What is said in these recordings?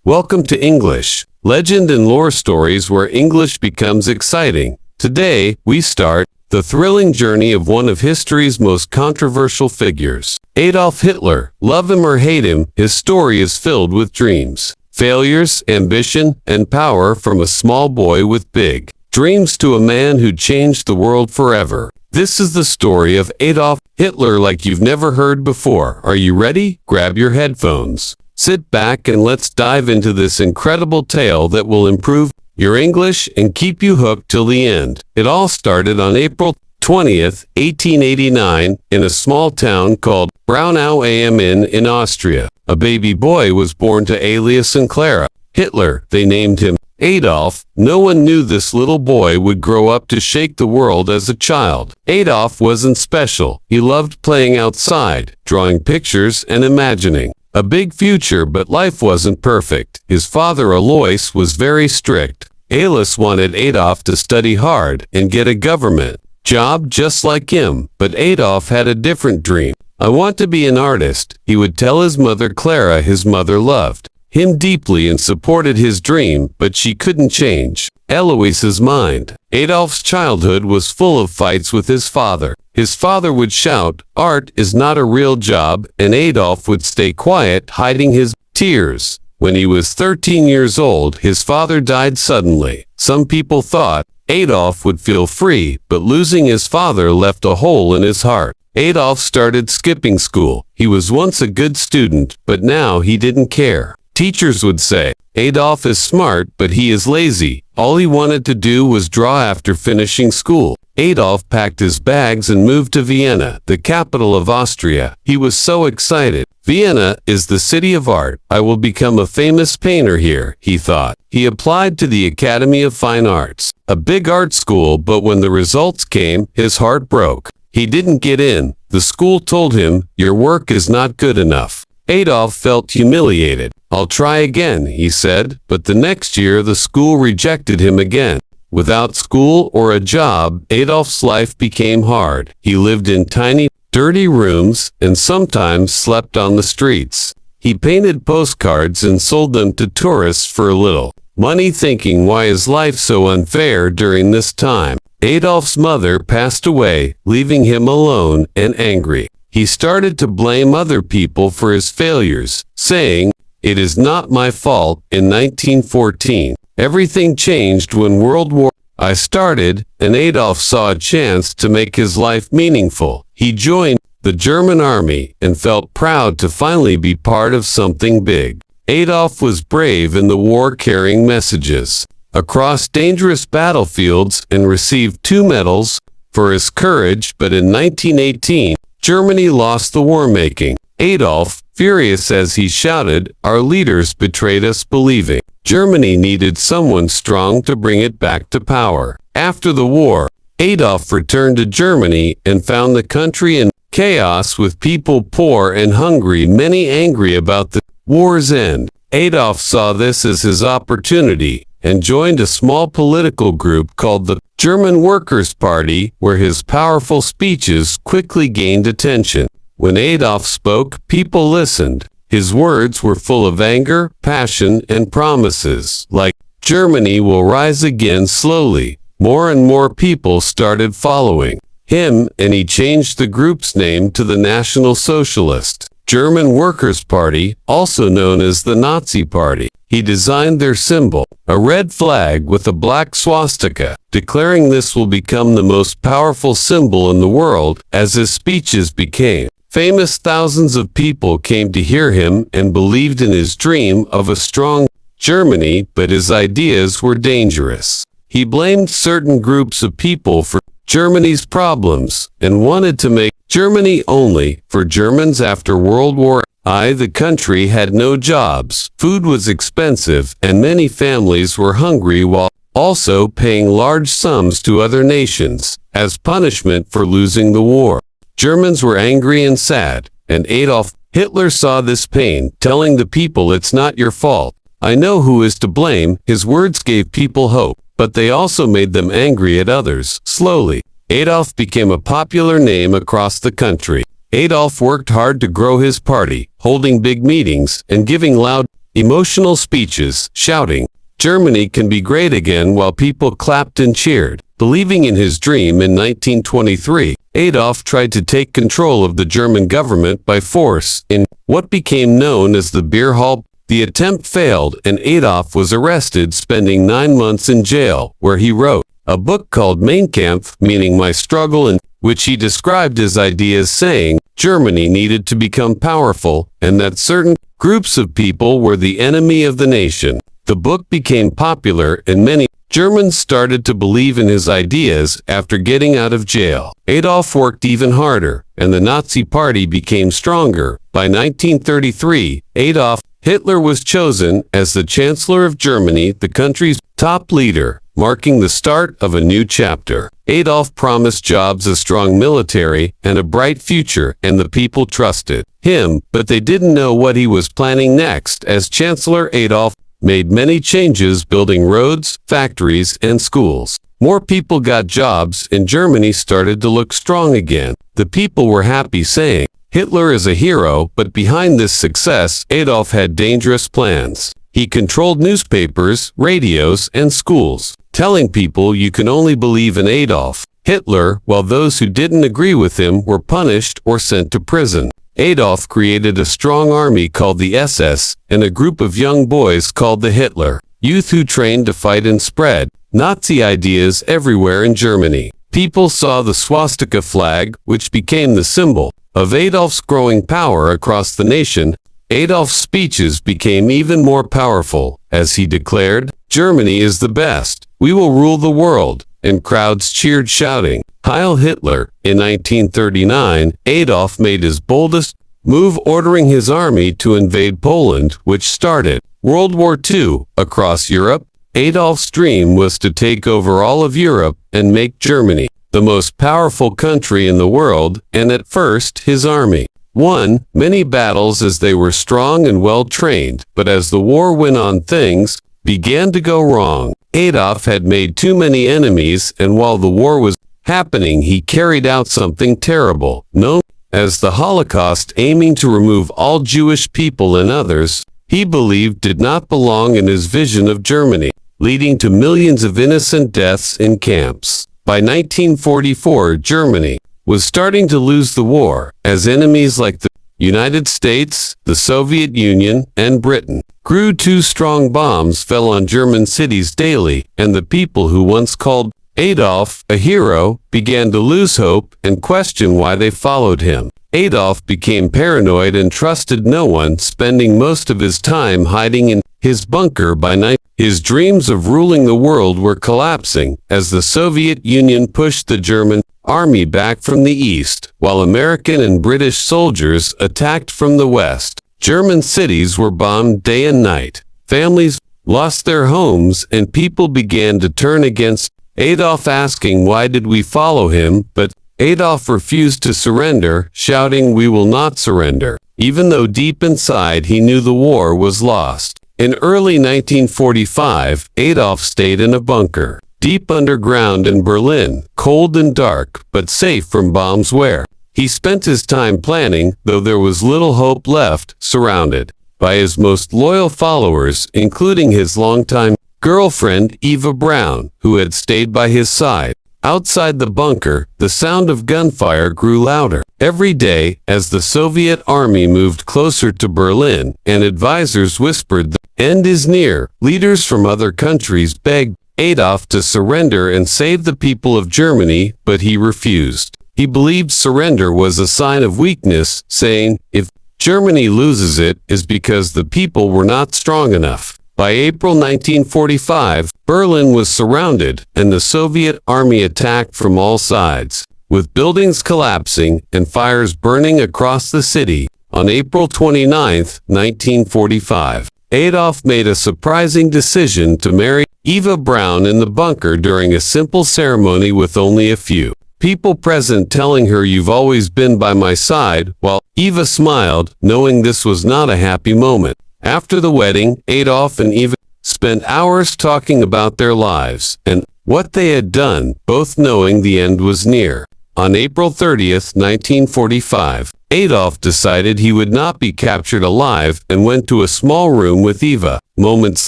Welcome to English, legend and lore stories where English becomes exciting. Today, we start the thrilling journey of one of history's most controversial figures. Adolf Hitler. Love him or hate him, his story is filled with dreams, failures, ambition, and power, from a small boy with big dreams to a man who changed the world forever. This is the story of Adolf Hitler like you've never heard before. Are you ready? Grab your headphones. Sit back and let's dive into this incredible tale that will improve your English and keep you hooked till the end. It all started on April 20th, 1889, in a small town called Braunau am Inn in Austria. A baby boy was born to Alias and Clara Hitler. They named him Adolf. No one knew this little boy would grow up to shake the world as a child. Adolf wasn't special. He loved playing outside, drawing pictures, and imagining a big future, but life wasn't perfect. His father Alois was very strict. Alice wanted Adolf to study hard and get a government job just like him, but Adolf had a different dream. "I want to be an artist," he would tell his mother Clara. His mother loved him deeply and supported his dream, but she couldn't change Alois's mind. Adolf's childhood was full of fights with his father. His father would shout, "Art is not a real job," and Adolf would stay quiet, hiding his tears. When he was 13 years old, his father died suddenly. Some people thought Adolf would feel free, but losing his father left a hole in his heart. Adolf started skipping school. He was once a good student, but now he didn't care. Teachers would say, "Adolf is smart, but he is lazy." All he wanted to do was draw after finishing school. Adolf packed his bags and moved to Vienna, the capital of Austria. He was so excited. "Vienna is the city of art. I will become a famous painter here," he thought. He applied to the Academy of Fine Arts, a big art school, but when the results came, his heart broke. He didn't get in. The school told him, "Your work is not good enough." Adolf felt humiliated. "I'll try again," he said, but the next year the school rejected him again. Without school or a job, Adolf's life became hard. He lived in tiny, dirty rooms and sometimes slept on the streets. He painted postcards and sold them to tourists for a little money, thinking, why is life so unfair during this time? Adolf's mother passed away, leaving him alone and angry. He started to blame other people for his failures, saying, "It is not my fault." In 1914, everything changed when World War I started, and Adolf saw a chance to make his life meaningful. He joined the German army and felt proud to finally be part of something big. Adolf was brave in the war, carrying messages across dangerous battlefields, and received 2 medals for his courage. But in 1918, Germany lost the war, making Adolf furious as he shouted, "Our leaders betrayed us," believing Germany needed someone strong to bring it back to power. After the war, Adolf returned to Germany and found the country in chaos, with people poor and hungry, many angry about the war's end. Adolf saw this as his opportunity and joined a small political group called the German Workers' Party, where his powerful speeches quickly gained attention. When Adolf spoke, people listened. His words were full of anger, passion, and promises, like, "Germany will rise again slowly." More and more people started following him, and he changed the group's name to the National Socialist German Workers' Party, also known as the Nazi Party. He designed their symbol, a red flag with a black swastika, declaring this will become the most powerful symbol in the world. As his speeches became famous, thousands of people came to hear him and believed in his dream of a strong Germany, but his ideas were dangerous. He blamed certain groups of people for Germany's problems and wanted to make Germany only for Germans. After World War I, the country had no jobs, food was expensive, and many families were hungry, while also paying large sums to other nations as punishment for losing the war. Germans were angry and sad, and Adolf Hitler saw this pain, telling the people, "It's not your fault. I know who is to blame." His words gave people hope, but they also made them angry at others. Slowly, Adolf became a popular name across the country. Adolf worked hard to grow his party, holding big meetings and giving loud emotional speeches, shouting, "Germany can be great again," while people clapped and cheered. Believing in his dream in 1923, Adolf tried to take control of the German government by force in what became known as the Beer Hall. The attempt failed, and Adolf was arrested, spending 9 months in jail, where he wrote a book called Mein Kampf, meaning My Struggle, in which he described his ideas, saying Germany needed to become powerful and that certain groups of people were the enemy of the nation. The book became popular, and many Germans started to believe in his ideas after getting out of jail. Adolf worked even harder, and the Nazi Party became stronger. By 1933, Adolf Hitler was chosen as the Chancellor of Germany, the country's top leader, marking the start of a new chapter. Adolf promised jobs, a strong military, and a bright future, and the people trusted him, but they didn't know what he was planning next. As Chancellor, Adolf made many changes, building roads, factories, and schools. More people got jobs, and Germany started to look strong again. The people were happy, saying, "Hitler is a hero," but behind this success, Adolf had dangerous plans. He controlled newspapers, radios, and schools, telling people you can only believe in Adolf Hitler, while those who didn't agree with him were punished or sent to prison. Adolf created a strong army called the SS, and a group of young boys called the Hitler Youth, who trained to fight and spread Nazi ideas everywhere in Germany. People saw the swastika flag, which became the symbol of Adolf's growing power across the nation. Adolf's speeches became even more powerful, as he declared, "Germany is the best. We will rule the world," and crowds cheered, shouting, "Heil Hitler." In 1939, Adolf made his boldest move, ordering his army to invade Poland, which started World War II. Across Europe, Adolf's dream was to take over all of Europe and make Germany the most powerful country in the world, and at first his army won many battles as they were strong and well trained, but as the war went on, things began to go wrong. Adolf had made too many enemies, and while the war was happening, he carried out something terrible, known as the Holocaust, aiming to remove all Jewish people and others he believed did not belong in his vision of Germany, leading to millions of innocent deaths in camps. By 1944, Germany was starting to lose the war, as enemies like the United States, the Soviet Union, and Britain grew too strong. Bombs fell on German cities daily, and the people who once called Adolf a hero began to lose hope and question why they followed him. Adolf became paranoid and trusted no one, spending most of his time hiding in his bunker. By night, his dreams of ruling the world were collapsing as the Soviet Union pushed the German army back from the east, while American and British soldiers attacked from the west. German cities were bombed day and night. Families lost their homes, and people began to turn against Adolf, asking, "Why did we follow him?" But Adolf refused to surrender, shouting, "We will not surrender," even though deep inside he knew the war was lost. In early 1945, Adolf stayed in a bunker deep underground in Berlin, cold and dark, but safe from bombs, where he spent his time planning, though there was little hope left, surrounded by his most loyal followers, including his longtime girlfriend, Eva Braun, who had stayed by his side. Outside the bunker, the sound of gunfire grew louder every day as the Soviet army moved closer to Berlin, and advisors whispered, "The end is near." Leaders from other countries begged Adolf to surrender and save the people of Germany, but he refused. He believed surrender was a sign of weakness, saying, "If Germany loses, it is because the people were not strong enough." By April 1945, Berlin was surrounded, and the Soviet army attacked from all sides, with buildings collapsing and fires burning across the city. On April 29, 1945, Adolf made a surprising decision to marry Eva Braun in the bunker during a simple ceremony with only a few people present, telling her, "You've always been by my side," while Eva smiled, knowing this was not a happy moment. After the wedding, Adolf and Eva spent hours talking about their lives and what they had done, both knowing the end was near. On April 30, 1945, Adolf decided he would not be captured alive and went to a small room with Eva. Moments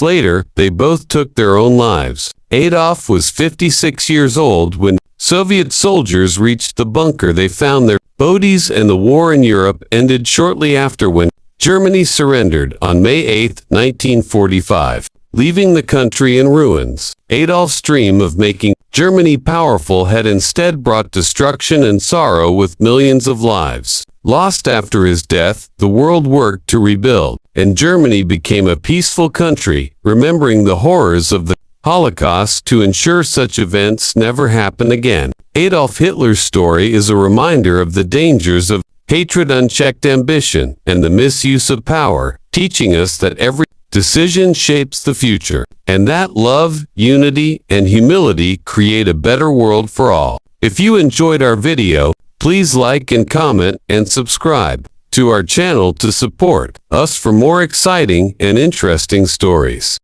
later, they both took their own lives. Adolf was 56 years old when Soviet soldiers reached the bunker. They found their bodies, and the war in Europe ended shortly after when Germany surrendered on May 8, 1945, leaving the country in ruins. Adolf's dream of making Germany powerful had instead brought destruction and sorrow, with millions of lives lost. After his death, the world worked to rebuild, and Germany became a peaceful country, remembering the horrors of the Holocaust to ensure such events never happen again. Adolf Hitler's story is a reminder of the dangers of hatred, unchecked ambition, and the misuse of power, teaching us that every decision shapes the future, and that love, unity, and humility create a better world for all. If you enjoyed our video, please like and comment and subscribe to our channel to support us for more exciting and interesting stories.